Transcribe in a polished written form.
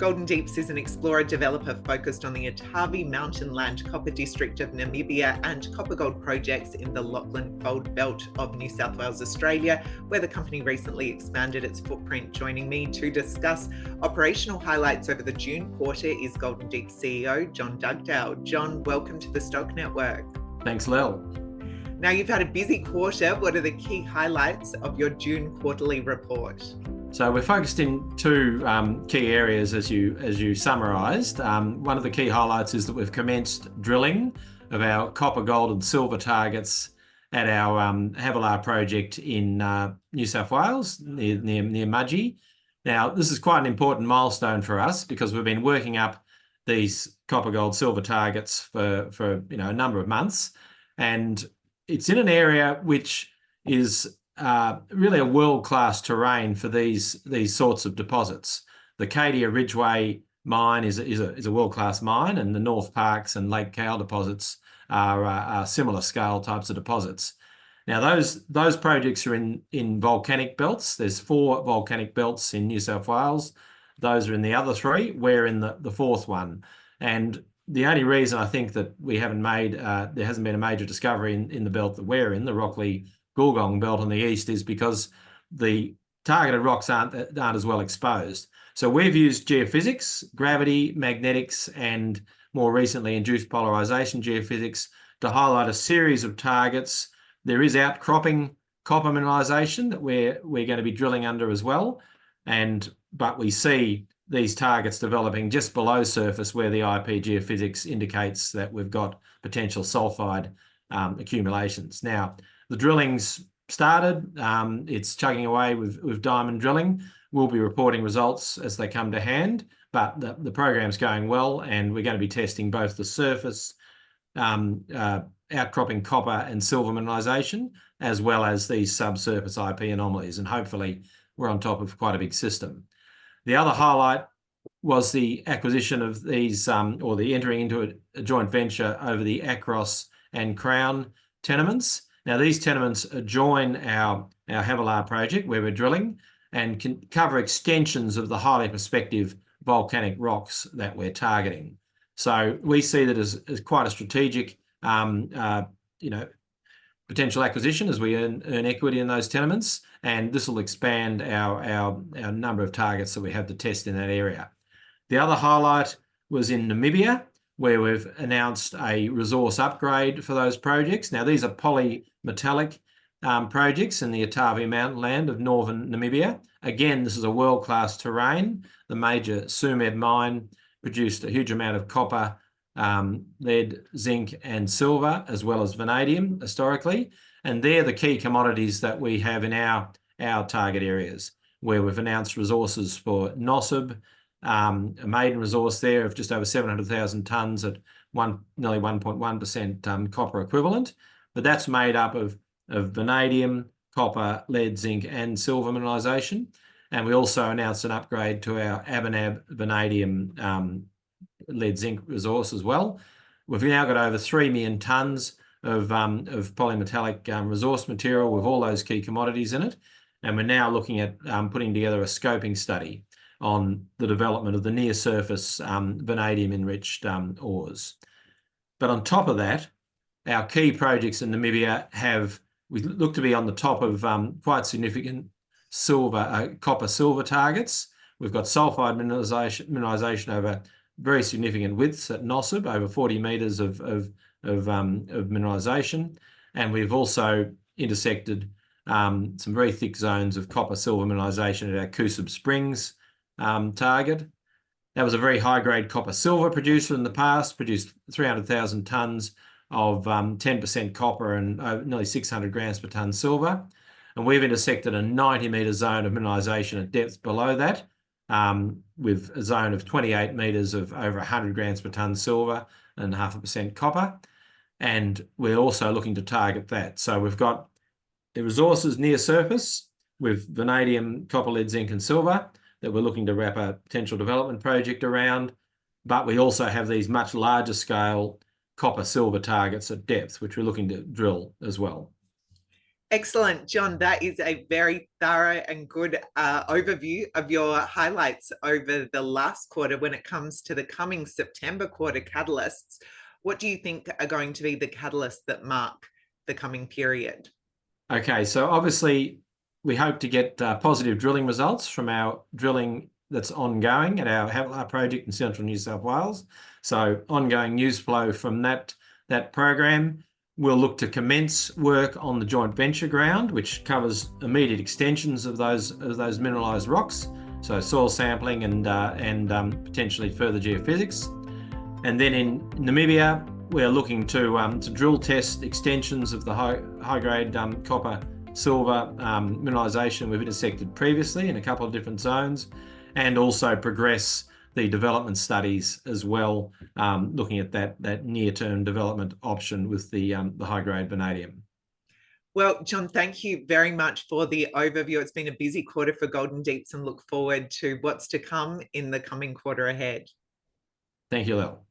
Golden Deeps is an explorer developer focused on the Otavi mountainland copper district of Namibia and copper gold projects in the Lachlan Fold Belt of New South Wales, Australia, where the company recently expanded its footprint. Joining me to discuss operational highlights over the June quarter is Golden Deeps CEO Jon Dugdale. Jon, welcome to the Stock Network. Thanks, Lel. Now, you've had a busy quarter. What are the key highlights of your June quarterly report? So we're focused in two key areas, as you summarised. One of the key highlights is that we've commenced drilling of our copper, gold and silver targets at our Havilah project in New South Wales, near Mudgee. Now, this is quite an important milestone for us because we've been working up these copper, gold, silver targets for a number of months, and it's in an area which is really a world-class terrain for these sorts of deposits. The Cadia Ridgeway mine is a world-class mine, and the North Parks and Lake Cowal deposits are similar scale types of deposits. Now, those projects are in volcanic belts. There's 4 volcanic belts in New South Wales. Those are in the other 3. We're in the 4th one. And the only reason I think that we haven't made, there hasn't been a major discovery in the belt that we're in, the Rockley Goolgong belt on the east, is because the targeted rocks aren't as well exposed. So we've used geophysics, gravity, magnetics, and more recently induced polarization geophysics to highlight a series of targets. There is outcropping copper mineralization that we're going to be drilling under as well, but we see these targets developing just below surface where the IP geophysics indicates that we've got potential sulfide accumulations. Now, the drilling's started. It's chugging away with diamond drilling. We'll be reporting results as they come to hand, but the program's going well, and we're going to be testing both the surface outcropping copper and silver mineralization, as well as these subsurface IP anomalies, and hopefully we're on top of quite a big system. The other highlight was the acquisition of these, or the entering into a joint venture over the Acros and Crown tenements. Now, these tenements adjoin our Havilah project where we're drilling and can cover extensions of the highly prospective volcanic rocks that we're targeting. So we see that as quite a strategic potential acquisition as we earn equity in those tenements, and this will expand our number of targets that we have to test in that area. The other highlight was in Namibia, where we've announced a resource upgrade for those projects. Now, these are polymetallic projects in the Otavi mountainland of northern Namibia. Again, this is a world-class terrain. The major Tsumeb mine produced a huge amount of copper, lead, zinc and silver, as well as vanadium historically. And they're the key commodities that we have in our target areas, where we've announced resources for Nosib, a maiden resource there of just over 700,000 tonnes at nearly 1.1% copper equivalent. But that's made up of vanadium, copper, lead, zinc and silver mineralisation. And we also announced an upgrade to our Abinab vanadium lead zinc resource as well. We've now got over 3 million tonnes of polymetallic resource material with all those key commodities in it. And we're now looking at putting together a scoping study on the development of the near surface vanadium enriched ores. But on top of that, our key projects in Namibia we look to be on the top of quite significant copper silver targets. We've got sulfide mineralisation over very significant widths at Nosib, over 40 metres of mineralisation, and we've also intersected some very thick zones of copper silver mineralisation at our Kusub Springs target. That was a very high-grade copper silver producer in the past, produced 300,000 tonnes of 10% copper and nearly 600 grams per tonne silver. And we've intersected a 90-metre zone of mineralisation at depth below that, with a zone of 28 metres of over 100 grams per tonne silver and 0.5% copper. And we're also looking to target that. So we've got the resources near surface with vanadium, copper, lead, zinc and silver that we're looking to wrap a potential development project around. But we also have these much larger scale copper silver targets at depth, which we're looking to drill as well. Excellent, Jon. That is a very thorough and good overview of your highlights over the last quarter when it comes to the coming September quarter catalysts. What do you think are going to be the catalysts that mark the coming period? Okay, so obviously we hope to get positive drilling results from our drilling that's ongoing at our Havilah project in central New South Wales. So ongoing news flow from that program. We'll look to commence work on the joint venture ground, which covers immediate extensions of those mineralised rocks, so soil sampling and potentially further geophysics. And then in Namibia, we're looking to drill test extensions of the high-grade copper silver mineralisation we've intersected previously in a couple of different zones, and also progress the development studies as well, looking at that near-term development option with the high-grade vanadium. Well, Jon, thank you very much for the overview. It's been a busy quarter for Golden Deeps, and look forward to what's to come in the coming quarter ahead. Thank you, Lel.